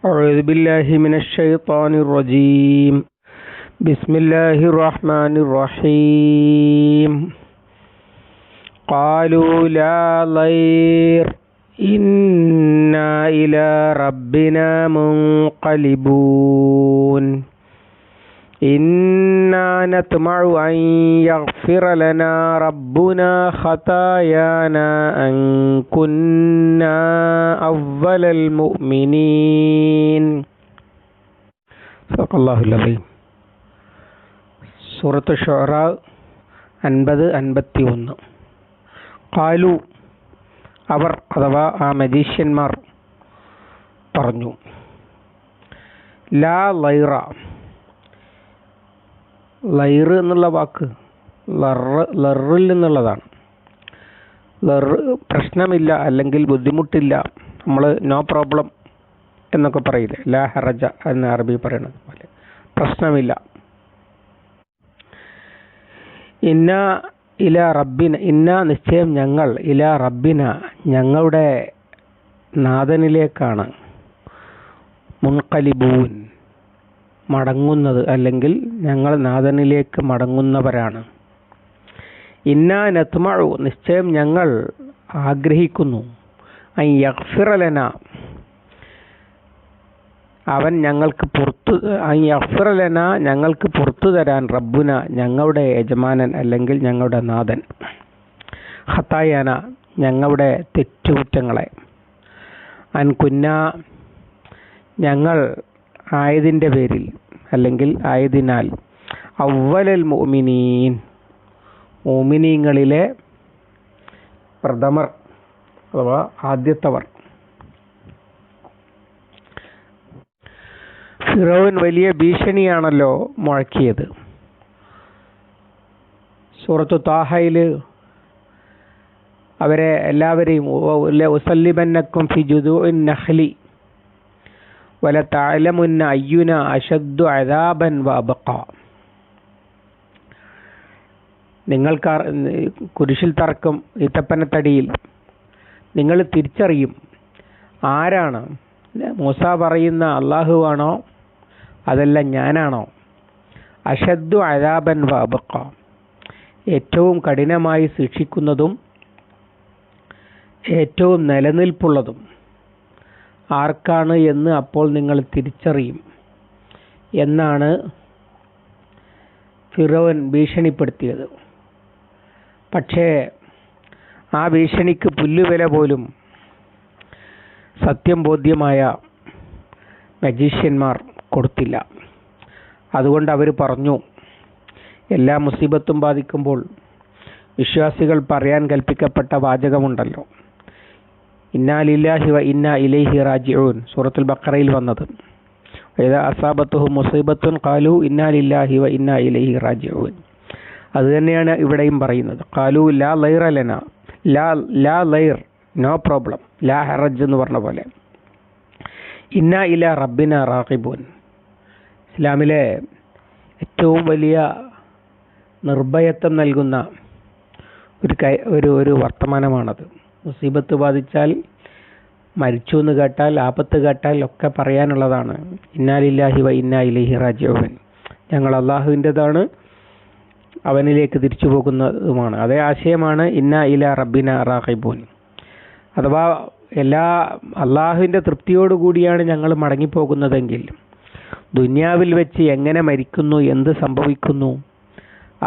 أعوذ بالله من الشيطان الرجيم. بسم الله الرحمن الرحيم. قالوا لا ضير إنا إلى ربنا منقلبون إنا نطمع أن يغفر لنا ربنا خطايانا أن كنا أول المؤمنين. صدق الله العظيم. സൂറത്ത് ഷുഅറാ 50-51. ഖാലു, അവർ അഥവാ ആ മജീഷ്യന്മാർ പറഞ്ഞു, ലാ ലൈറ, ലൈർ എന്നുള്ള വാക്ക് ലറിൽ നിന്നുള്ളതാണ്. പ്രശ്നമില്ല അല്ലെങ്കിൽ ബുദ്ധിമുട്ടില്ല, നമ്മൾ നോ പ്രോബ്ലം എന്നൊക്കെ പറയില്ലേ, ലാ ഹറജ എന്ന് അറബി പറയണത് പോലെ പ്രശ്നമില്ല. ഇന്ന ഇല റബ്ബിന, ഇന്ന നിശ്ചയം ഞങ്ങൾ, ഇല റബ്ബിന ഞങ്ങളുടെ നാഥനിലേക്കാണ്, മുൻഖലിബൂൻ മടങ്ങുന്നത്, അല്ലെങ്കിൽ ഞങ്ങൾ നാഥനിലേക്ക് മടങ്ങുന്നവരാണ്. ഇന്നാ നത്മഉ നിശ്ചയം ഞങ്ങൾ ആഗ്രഹിക്കുന്നു, അൻ യഗ്ഫിറ ലനാ അവൻ ഞങ്ങൾക്ക് ഞങ്ങൾക്ക് പുറത്തു തരാൻ, റബ്ബുന ഞങ്ങളുടെ യജമാനൻ അല്ലെങ്കിൽ ഞങ്ങളുടെ നാഥൻ, ഖതായാന ഞങ്ങളുടെ തെറ്റുകുറ്റങ്ങളെ, അൻ കുന്ന ഞങ്ങൾ ആയതിൻ്റെ പേരിൽ അല്ലെങ്കിൽ ആയതിനാൽ, അവ്വലൽ മുഅ്മിനീൻ മുഅ്മിനീങ്ങളിലെ പ്രഥമർ അഥവാ ആദ്യത്തവർ. ഫിറൗൻ വലിയ ഭീഷണിയാണല്ലോ മുഴക്കിയത്. സൂറത്തു താഹയിൽ അവരെ എല്ലാവരെയും ഉസല്ലിബന്നക്കും ഫി ജുദൂഇൻ നഖ്ലി വലതഅലമുന്ന അയ്യുന അശദ്ദു അദാബൻ വഅബ്ഖ, നിങ്ങൾക്ക് കുരിശിൽ തറക്കും ഈത്തപ്പനത്തടിയിൽ, നിങ്ങൾ തിരിച്ചറിയും ആരാണ്, മൂസ പറയുന്ന അള്ളാഹുവാണോ അതല്ല ഞാനാണോ, അശദ്ദു അദാബൻ വഅബ്ഖ ഏറ്റവും കഠിനമായി ശിക്ഷിക്കുന്നതും ഏറ്റവും നിലനിൽപ്പുള്ളതും ആർക്കാണ് എന്ന് അപ്പോൾ നിങ്ങൾ തിരിച്ചറിയും എന്നാണ് ഫിറൗൻ ഭീഷണിപ്പെടുത്തിയത്. പക്ഷേ ആ ഭീഷണിക്ക് പുല്ലുവില പോലും സത്യം ബോധ്യമായ മജീഷ്യന്മാർ കൊടുത്തില്ല. അതുകൊണ്ട് അവർ പറഞ്ഞു, എല്ലാ മുസീബത്തും ബാധിക്കുമ്പോൾ വിശ്വാസികൾ പറയാൻ കൽപ്പിക്കപ്പെട്ട വാചകമുണ്ടല്ലോ, ഇന്നാ ലില്ലാഹി വ ഇന്നാ ഇലൈഹി റാജിഊൻ, സൂറത്തുൽ ബഖറയിൽ വന്നത്. ഇദാ അസാബത്തുഹും മുസീബത്തുൻ ഖാലു ഇന്നാ ലില്ലാഹി വ ഇന്നാ ഇലൈഹി റാജിഊൻ. അത് തന്നെയാണ് ഇവിടെയും പറയുന്നത്. ഖാലു ലാ ലൈറ ലനാ, ലാ ലൈർ നോ പ്രോബ്ലം, ലാ ഹറജ് എന്ന് പറഞ്ഞ പോലെ, ഇന്നാ ഇലാ റബ്ബിന റാഖിബൂൻ. ഇസ്ലാമിലെ ഏറ്റവും വലിയ നിർഭയത്വം നൽകുന്ന ഒരു വർത്തമാനമാണത്. മുസീബത്ത് ബാധിച്ചാൽ, മരിച്ചു എന്ന് കേട്ടാൽ, ആപത്ത് കേട്ടാൽ ഒക്കെ പറയാനുള്ളതാണ്, ഇന്നാ ലില്ലാഹി വ ഇന്നാ ഇലൈഹി റാജിഊൻ, ഞങ്ങൾ അള്ളാഹുവിൻ്റെതാണ്, അവനിലേക്ക് തിരിച്ചു പോകുന്നതുമാണ്. അതേ ആശയമാണ് ഇന്നാ ഇലാ റബ്ബിന റാഖിബൂൻ. അഥവാ അള്ളാഹുവിൻ്റെ തൃപ്തിയോടുകൂടിയാണ് ഞങ്ങൾ മടങ്ങിപ്പോകുന്നതെങ്കിൽ ദുനിയാവിൽ വെച്ച് എങ്ങനെ മരിക്കുന്നു, എന്ത് സംഭവിക്കുന്നു,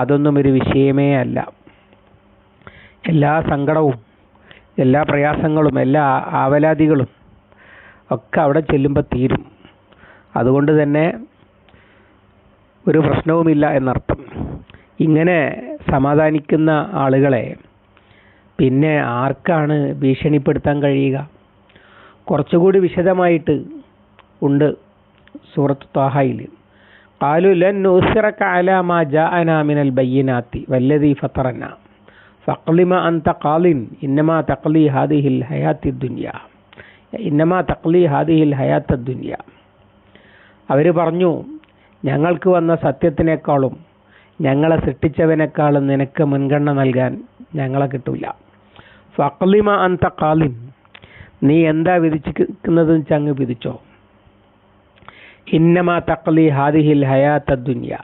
അതൊന്നും ഒരു വിഷയമേ അല്ല. എല്ലാ സങ്കടവും, എല്ലാ പ്രയാസങ്ങളും, എല്ലാ ആവലാതികളും ഒക്കെ അവിടെ ചെല്ലുമ്പോൾ തീരും. അതുകൊണ്ട് തന്നെ ഒരു പ്രശ്നവുമില്ല എന്നർത്ഥം. ഇങ്ങനെ സമാധാനിക്കുന്ന ആളുകളെ പിന്നെ ആർക്കാണ് ഭീഷണിപ്പെടുത്താൻ കഴിയുക? കുറച്ചുകൂടി വിശദമായിട്ട് ഉണ്ട് സൂറത്ത് താഹയിൽ. ഖാലു ലൻ നുസിറക അലാ മാ ജാഅനാ മിനൽ ബയ്യിനാത്തി വല്ലദീ ഫതറനാ ഫഖ്ലി മാ അൻത ഖാലിൻ ഇന്നമാ തഖ്ലി ഹാദിഹിൽ ഹയാത്തിദ് ദുനിയ. അവർ പറഞ്ഞു, ഞങ്ങൾക്ക് വന്ന സത്യത്തിനേക്കാളും ഞങ്ങളെ സൃഷ്ടിച്ചവനേക്കാളും നിനക്ക് മുൻഗണന നൽകാൻ ഞങ്ങളെ കിട്ടൂല. ഫഖ്ലി മാ അൻത ഖാലിൻ, നീ എന്താ വിധിച്ചിരിക്കുന്നതെന്ന് ചങ്ങ് വിധിച്ചോ. ഇന്നമാ തഖ്ലി ഹാദിഹിൽ ഹയാത്ത ദുനിയ,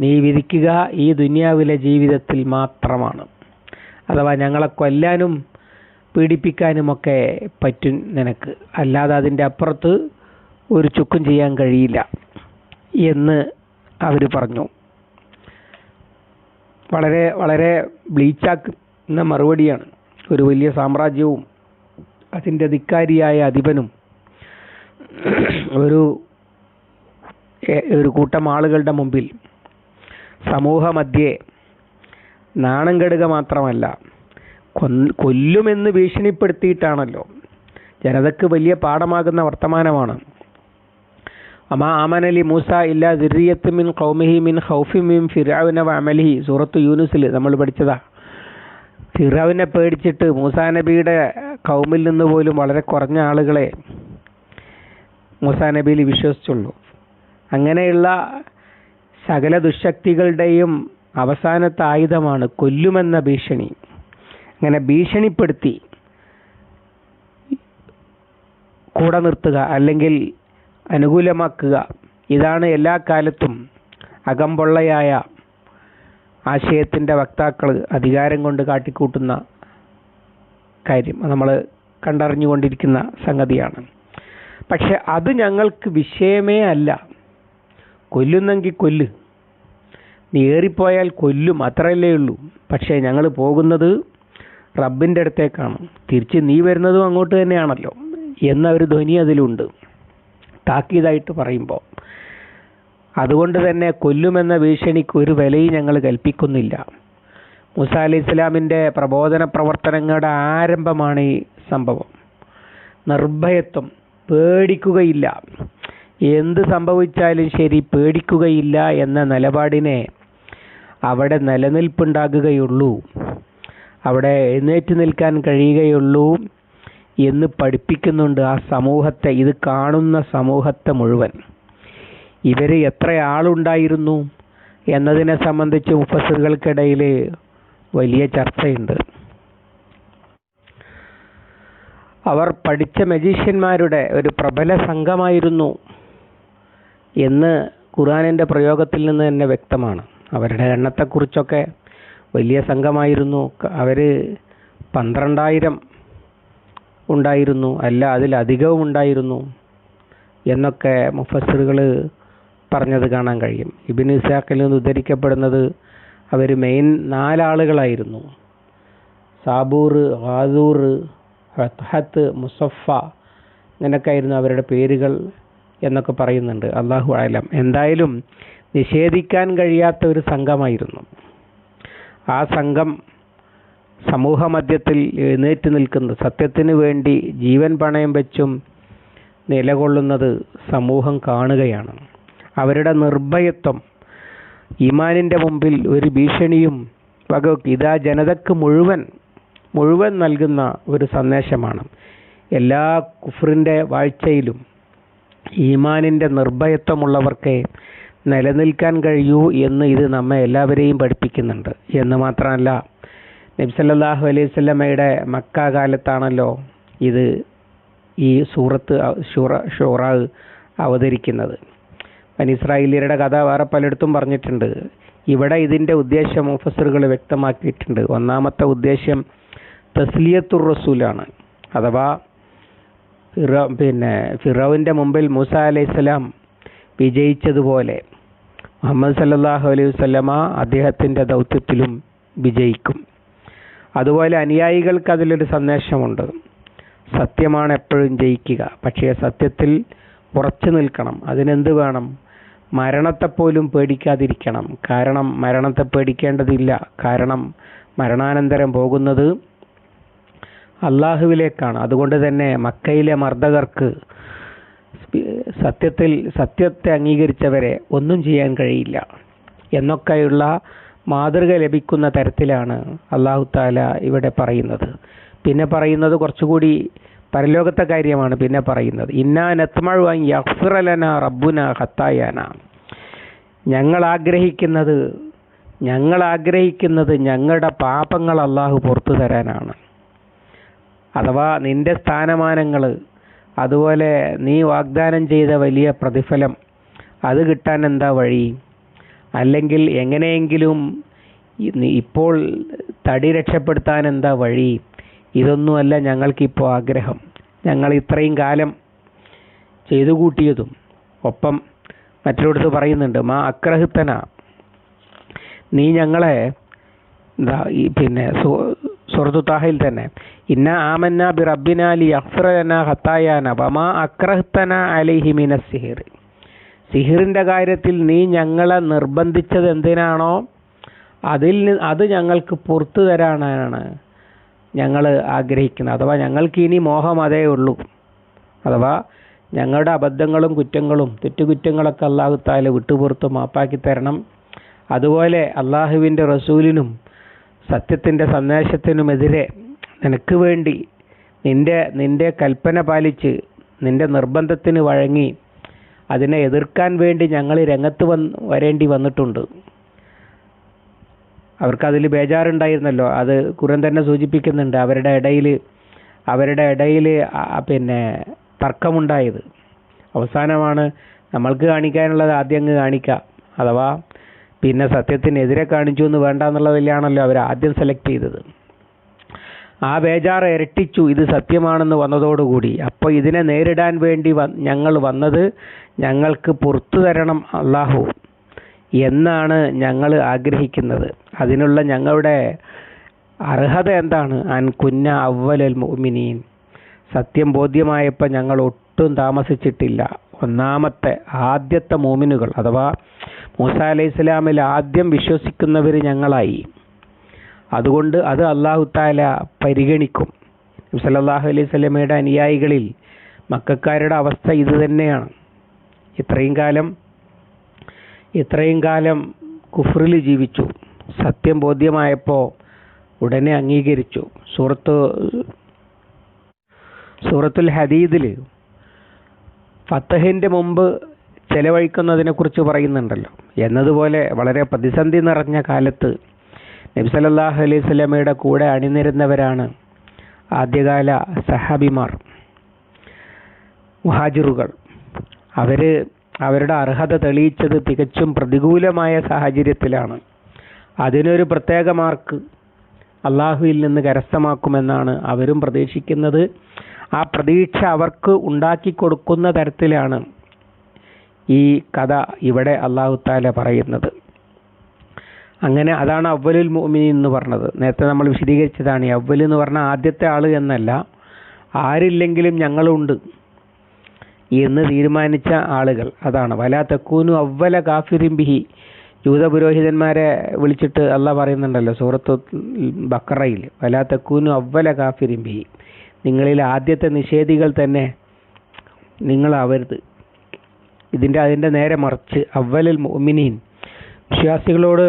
നീ വിധിക്കുക ഈ ദുനിയാവിലെ ജീവിതത്തിൽ മാത്രമാണ്. അഥവാ ഞങ്ങളെ കൊല്ലാനും പീഡിപ്പിക്കാനുമൊക്കെ പറ്റും നിനക്ക്, അല്ലാതെ അതിൻ്റെ അപ്പുറത്ത് ഒരു ചുക്കും ചെയ്യാൻ കഴിയില്ല എന്ന് അവർ പറഞ്ഞു. വളരെ വളരെ ബ്ലീച്ചാക്കുന്ന മറുപടിയാണ്. ഒരു വലിയ സാമ്രാജ്യവും അതിൻ്റെ ധിക്കാരിയായ അധിപനും ഒരു കൂട്ടം ആളുകളുടെ മുമ്പിൽ സമൂഹമധ്യേ നാണം കെടുക മാത്രമല്ല, കൊല്ലുമെന്ന് ഭീഷണിപ്പെടുത്തിയിട്ടാണല്ലോ. ജനതയ്ക്ക് വലിയ പാഠമാകുന്ന വർത്തമാനമാണ്. അമാ ആമനലി മൂസ ഇല്ലാ ദുർരിയത്ത് മിൻ ഖൗമിഹി മിൻ ഖൗഫി മിൻ ഫിർഔന വഅമലിഹി, സൂറത്ത് യൂനുസിൽ നമ്മൾ പഠിച്ചതാ. ഫിർഔനെ പേടിച്ചിട്ട് മൂസാ നബിയുടെ ഖൗമിൽ നിന്ന് പോലും വളരെ കുറഞ്ഞ ആളുകളെ മൂസാ നബിയിൽ വിശ്വസിച്ചുള്ളൂ. അങ്ങനെയുള്ള സകല ദുശക്തികളുടെയും അവസാനത്തെ ആയുധമാണ് കൊല്ലുമെന്ന ഭീഷണി. അങ്ങനെ ഭീഷണിപ്പെടുത്തി കൂടെ നിർത്തുക അല്ലെങ്കിൽ അനുകൂലമാക്കുക, ഇതാണ് എല്ലാ കാലത്തും അകംപൊള്ളയായ ആശയത്തിൻ്റെ വക്താക്കൾ അധികാരം കൊണ്ട് കാട്ടിക്കൂട്ടുന്ന കാര്യം. നമ്മൾ കണ്ടറിഞ്ഞുകൊണ്ടിരിക്കുന്ന സംഗതിയാണ്. പക്ഷെ അത് ഞങ്ങൾക്ക് വിഷയമേ അല്ല. കൊല്ലുന്നെങ്കിൽ കൊല്ല്, നീ ഏറിപ്പോയാൽ കൊല്ലും, അത്രയല്ലേ ഉള്ളൂ. പക്ഷേ ഞങ്ങൾ പോകുന്നത് റബ്ബിൻ്റെ അടുത്തേക്കാണ്, തിരിച്ച് നീ വരുന്നതും അങ്ങോട്ട് തന്നെയാണല്ലോ എന്നൊരു ധ്വനി അതിലുണ്ട് താക്കീതായിട്ട് പറയുമ്പോൾ. അതുകൊണ്ട് തന്നെ കൊല്ലുമെന്ന ഭീഷണിക്ക് ഒരു വിലയും ഞങ്ങൾ കൽപ്പിക്കുന്നില്ല. മൂസ അലൈഹി ഇസ്ലാമിൻ്റെ പ്രബോധന പ്രവർത്തനങ്ങളുടെ ആരംഭമാണ് ഈ സംഭവം. നിർഭയത്വം, പേടിക്കുകയില്ല, എന്ത് സംഭവിച്ചാലും ശരി പേടിക്കുകയില്ല എന്ന നിലപാടിനെ അവിടെ നിലനിൽപ്പുണ്ടാകുകയുള്ളൂ, അവിടെ എഴുന്നേറ്റ് നിൽക്കാൻ കഴിയുകയുള്ളൂ എന്ന് പഠിപ്പിക്കുന്നുണ്ട് ആ സമൂഹത്തെ, ഇത് കാണുന്ന സമൂഹത്തെ മുഴുവൻ. ഇവർ എത്ര ആളുണ്ടായിരുന്നു എന്നതിനെ സംബന്ധിച്ച് മുഫസ്സിറുകൾക്കിടയിൽ വലിയ ചർച്ചയുണ്ട്. അവർ പഠിച്ച മജീഷ്യന്മാരുടെ ഒരു പ്രബല സംഘമായിരുന്നു എന്ന് ഖുർആനിൻ്റെ പ്രയോഗത്തിൽ നിന്ന് തന്നെ വ്യക്തമാണ്. അവരുടെ എണ്ണത്തെക്കുറിച്ചൊക്കെ വലിയ സംഘമായിരുന്നു, അവർ 12,000 ഉണ്ടായിരുന്നു, അല്ല അതിലധികവും ഉണ്ടായിരുന്നു എന്നൊക്കെ മുഫസ്സിറുകൾ പറഞ്ഞത് കാണാൻ കഴിയും. ഇബ്നു ഇസ്ഹാഖിൽ നിന്ന് ഉദ്ധരിക്കപ്പെടുന്നത് അവർ മെയിൻ 4 ആളുകളായിരുന്നു. സാബൂർ, ഹാദൂർ, ഹത്ത്, മുസഫ, ഇങ്ങനെയൊക്കെ ആയിരുന്നു അവരുടെ പേരുകൾ എന്നൊക്കെ പറയുന്നുണ്ട്. അല്ലാഹു അലം. എന്തായാലും നിഷേധിക്കാൻ കഴിയാത്ത ഒരു സംഘമായിരുന്നു. ആ സംഘം സമൂഹമധ്യത്തിൽ എഴുന്നേറ്റ് നിൽക്കുന്നത്, സത്യത്തിന് വേണ്ടി ജീവൻ പണയം വെച്ചും നിലകൊള്ളുന്നത് സമൂഹം കാണുകയാണ്. അവരുടെ നിർഭയത്വം ഈമാനിൻ്റെ മുമ്പിൽ ഒരു ഭീഷണിയും ഇതാ ജനതയ്ക്ക് മുഴുവൻ നൽകുന്ന ഒരു സന്ദേശമാണ്. എല്ലാ കുഫറിൻ്റെ വാഴ്ചയിലും ഈമാനിൻ്റെ നിർഭയത്വമുള്ളവർക്ക് നിലനിൽക്കാൻ കഴിയൂ എന്ന് ഇത് നമ്മെ എല്ലാവരെയും പഠിപ്പിക്കുന്നുണ്ട്. എന്ന് മാത്രമല്ല, നബി സല്ലല്ലാഹു അലൈഹി വസല്ലമയുടെ മക്ക കാലത്താണല്ലോ ഈ സൂറത്ത് ഷൂറ അവതരിക്കുന്നത്. ബനി ഇസ്രായേലിയരുടെ കഥ വേറെ പലയിടത്തും പറഞ്ഞിട്ടുണ്ട്. ഇവിടെ ഇതിൻ്റെ ഉദ്ദേശം മുഫസ്സിറുകൾ വ്യക്തമാക്കിയിട്ടുണ്ട്. ഒന്നാമത്തെ ഉദ്ദേശം തസ്ലിയത്തുർ റസൂലാണ്. അഥവാ ഫിറൗൻ്റെ മുമ്പിൽ മൂസ അലൈഹിസ്സലാം വിജയിച്ചതുപോലെ മുഹമ്മദ് സല്ലല്ലാഹു അലൈഹി വസല്ലമ അദ്ദേഹത്തിൻ്റെ ദൗത്യത്തിലും വിജയിക്കും. അതുപോലെ അനുയായികൾക്ക് അതിലൊരു സന്ദേശമുണ്ട്. സത്യമാണ് എപ്പോഴും ജയിക്കുക, പക്ഷേ സത്യത്തിൽ ഉറച്ചു നിൽക്കണം. അതിനെന്ത് വേണം? മരണത്തെപ്പോലും പേടിക്കാതിരിക്കണം. കാരണം മരണത്തെ പേടിക്കേണ്ടതില്ല. കാരണം മരണാനന്തരം പോകുന്നത് അള്ളാഹുവിലേക്കാണ്. അതുകൊണ്ട് തന്നെ മക്കയിലെ മർദ്ദകർക്ക് സത്യത്തെ അംഗീകരിച്ചവരെ ഒന്നും ചെയ്യാൻ കഴിയില്ല എന്നൊക്കെയുള്ള മാതൃക ലഭിക്കുന്ന തരത്തിലാണ് അല്ലാഹു തആല ഇവിടെ പറയുന്നത്. പിന്നെ പറയുന്നത് കുറച്ചുകൂടി പരലോകത്തെ കാര്യമാണ്. പിന്നെ പറയുന്നത് ഇന്നാ നത്മഉ അൻ യഗ്ഫിറ ലനാ റബ്ബുനാ ഖത്തായാന, ഞങ്ങൾ ആഗ്രഹിക്കുന്നത് ഞങ്ങളുടെ പാപങ്ങൾ അള്ളാഹു പുറത്തു തരാനാണ്. അഥവാ നിന്റെ സ്ഥാനമാനങ്ങൾ അതുപോലെ നീ വാഗ്ദാനം ചെയ്ത വലിയ പ്രതിഫലം അത് കിട്ടാൻ എന്താ വഴി? അല്ലെങ്കിൽ എങ്ങനെയെങ്കിലും ഇപ്പോൾ തടി രക്ഷപ്പെടുത്താൻ എന്താ വഴി? ഇതൊന്നുമല്ല ഞങ്ങൾക്കിപ്പോൾ ആഗ്രഹം. ഞങ്ങൾ ഇത്രയും കാലം ചെയ്തു കൂട്ടിയതും ഒപ്പം മറ്റൊരിടത്ത് പറയുന്നുണ്ട്, മാ അക്രഹിത്തന, നീ ഞങ്ങളെ സൂറത്തു താഹയിൽ തന്നെ ഇന്ന ആമന്ന ബി റബ്ബിന ലിയഗ്ഫിറ ലനാ ഖത്തായാന വമാ അക്രഹ്തന അലൈഹി മിനസ് സിഹിർ. സിഹിറിൻ്റെ കാര്യത്തിൽ നീ ഞങ്ങളെ നിർബന്ധിച്ചത് എന്തിനാണോ അത് ഞങ്ങൾക്ക് പുറത്തു തരാനാണ് ഞങ്ങൾ ആഗ്രഹിക്കുന്നത്. അഥവാ ഞങ്ങൾക്ക് ഇനി മോഹം അതേ ഉള്ളൂ. അഥവാ ഞങ്ങളുടെ അബദ്ധങ്ങളും കുറ്റങ്ങളും തെറ്റുകുറ്റങ്ങളൊക്കെ അല്ലാഹു തആല വിട്ടുപുറത്ത് മാപ്പാക്കി തരണം. അതുപോലെ അള്ളാഹുവിൻ്റെ റസൂലിനും സത്യത്തിൻ്റെ സന്ദേശത്തിനുമെതിരെ നിനക്ക് വേണ്ടി നിന്റെ കൽപ്പന പാലിച്ച് നിന്റെ നിർബന്ധത്തിന് വഴങ്ങി അതിനെ എതിർക്കാൻ വേണ്ടി ഞങ്ങൾ രംഗത്ത് വരേണ്ടി വന്നിട്ടുണ്ട്. അവർക്കതിൽ ബേജാറുണ്ടായിരുന്നല്ലോ. അത് ഖുർആൻ തന്നെ സൂചിപ്പിക്കുന്നുണ്ട്. അവരുടെ ഇടയിൽ തർക്കമുണ്ടായത്. അവസാനമാണ് നമ്മൾക്ക് കാണിക്കാനുള്ളത് ആദ്യം അങ്ങ് കാണിക്കുക, അഥവാ പിന്നെ സത്യത്തിനെതിരെ കാണിച്ചു എന്ന് വേണ്ട എന്നുള്ളതിലാണല്ലോ അവർ ആദ്യം സെലക്ട് ചെയ്തത്. ആ ബേജാറ് ഇരട്ടിച്ചു ഇത് സത്യമാണെന്ന് വന്നതോടുകൂടി. അപ്പോൾ ഇതിനെ നേരിടാൻ വേണ്ടി ഞങ്ങൾ വന്നത് ഞങ്ങൾക്ക് പുറത്തു തരണം അള്ളാഹു എന്നാണ് ഞങ്ങൾ ആഗ്രഹിക്കുന്നത്. അതിനുള്ള ഞങ്ങളുടെ അർഹത എന്താണ്? അൻ കുന്ന അവ്വലൽ മുഅ്മിനീൻ, സത്യം ബോധ്യമായപ്പോൾ ഞങ്ങൾ ഒട്ടും താമസിച്ചിട്ടില്ല. ആദ്യത്തെ മുഅ്മിനുകൾ, അഥവാ മൂസാ അലൈഹിസ്സലാമിൽ ആദ്യം വിശ്വസിക്കുന്നവർ ഞങ്ങളായി. അതുകൊണ്ട് അത് അല്ലാഹു തആല പരിഗണിക്കും. നബി സല്ലല്ലാഹു അലൈഹി വസല്ലമയുടെ അനുയായികളിൽ മക്കക്കാരുടെ അവസ്ഥ ഇത് തന്നെയാണ്. ഇത്രയും കാലം കുഫ്റിൽ ജീവിച്ചു. സത്യം ബോധ്യമായപ്പോൾ ഉടനെ അംഗീകരിച്ചു. സൂറത്തുൽ ഹദീദിൽ ഫതഹിൻ്റെ മുമ്പ് ചെലവഴിക്കുന്നതിനെക്കുറിച്ച് പറയുന്നുണ്ടല്ലോ. എന്നതുപോലെ വളരെ പ്രതിസന്ധി നിറഞ്ഞ കാലത്ത് നബി സല്ലല്ലാഹു അലൈഹി വസല്ലമയുടെ കൂടെ അണിനിരുന്നവരാണ് ആദ്യകാല സഹാബിമാർ, മുഹാജിറുകൾ. അവരുടെ അർഹത തെളിയിച്ചത് തികച്ചും പ്രതികൂലമായ സാഹചര്യത്തിലാണ്. അതിനൊരു പ്രത്യേക മാർക്ക് അള്ളാഹുവിൽ നിന്ന് കരസ്ഥമാക്കുമെന്നാണ് അവരും പ്രതീക്ഷിക്കുന്നത്. ആ പ്രതീക്ഷ അവർക്ക് ഉണ്ടാക്കി കൊടുക്കുന്ന തരത്തിലാണ് ഈ കഥ ഇവിടെ അല്ലാഹു തആല പറയുന്നത്. അങ്ങനെ അതാണ് അവ്വലുൽ മുഅ്മിനീൻ എന്ന് പറഞ്ഞത്. നേരത്തെ നമ്മൾ വിശദീകരിച്ചതാണ്. അവ്വൽ എന്ന് പറഞ്ഞാൽ ആദ്യത്തെ ആൾ എന്നല്ല, ആരില്ലെങ്കിലും ഞങ്ങളുണ്ട് എന്ന് തീരുമാനിച്ച ആളുകൾ. അതാണ് വലാ തകൂനു അവ്വല കാഫിറിൻ ബിഹി. ജൂതപുരോഹിതന്മാരെ വിളിച്ചിട്ട് അല്ലാഹ് പറയുന്നുണ്ടല്ലോ സൂറത്തുൽ ബഖറയിൽ, വലാ തകൂനു അവ്വല കാഫിറിൻ ബിഹി, നിങ്ങളിൽ ആദ്യത്തെ നിഷേധികൾ തന്നെ നിങ്ങളാവരുത്. അതിൻ്റെ നേരെ മറിച്ച് അവ്വലുൽ മുഅ്മിനീൻ, വിശ്വാസികളോട്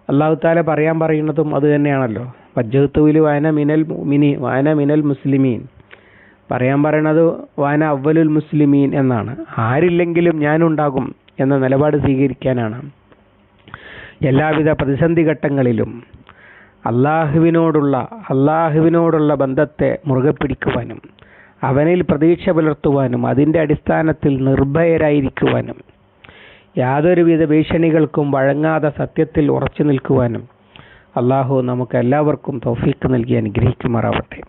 അല്ലാഹു തആല പറയുന്നതും അത് തന്നെയാണല്ലോ. വജ്ജഹ്തു വഅന മിനൽ മുഅ്മിനീൻ വഅന മിനൽ മുസ്ലിമീൻ, പറയണത് വഅന അവ്വലുൽ മുസ്ലിമീൻ എന്നാണ്. ആരില്ലെങ്കിലും ഞാനുണ്ടാകും എന്ന നിലപാട് സ്വീകരിക്കാനാണ്. എല്ലാവിധ പ്രതിസന്ധി ഘട്ടങ്ങളിലും അള്ളാഹുവിനോടുള്ള ബന്ധത്തെ മുറുകെ പിടിക്കുവാനും അവനിൽ പ്രതീക്ഷ പുലർത്തുവാനും അതിൻ്റെ അടിസ്ഥാനത്തിൽ നിർഭയരായിരിക്കുവാനും യാതൊരുവിധ ഭീഷണികൾക്കും വഴങ്ങാതെ സത്യത്തിൽ ഉറച്ചു നിൽക്കുവാനും അള്ളാഹു നമുക്ക് എല്ലാവർക്കും തൗഫീഖ് നൽകി അനുഗ്രഹിക്കുമാറാവട്ടെ.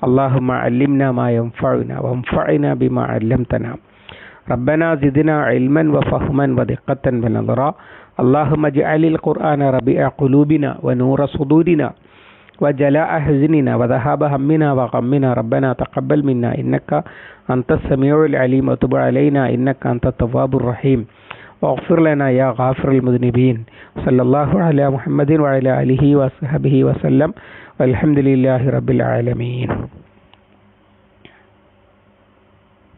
اللهم علمنا ما ينفعنا وانفعنا بما علمتنا ربنا زدنا علما وفهما ودقة ونظرا اللهم اجعل القرآن ربيع قلوبنا ونور صدورنا وجلاء حزننا وذهاب همنا وغمنا ربنا تقبل منا إنك أنت السميع العليم وتب علينا إنك أنت التواب الرحيم واغفر لنا يا غافر المذنبين صلى الله على محمد وعلى آله وصحبه وسلم والحمد لله رب العالمين.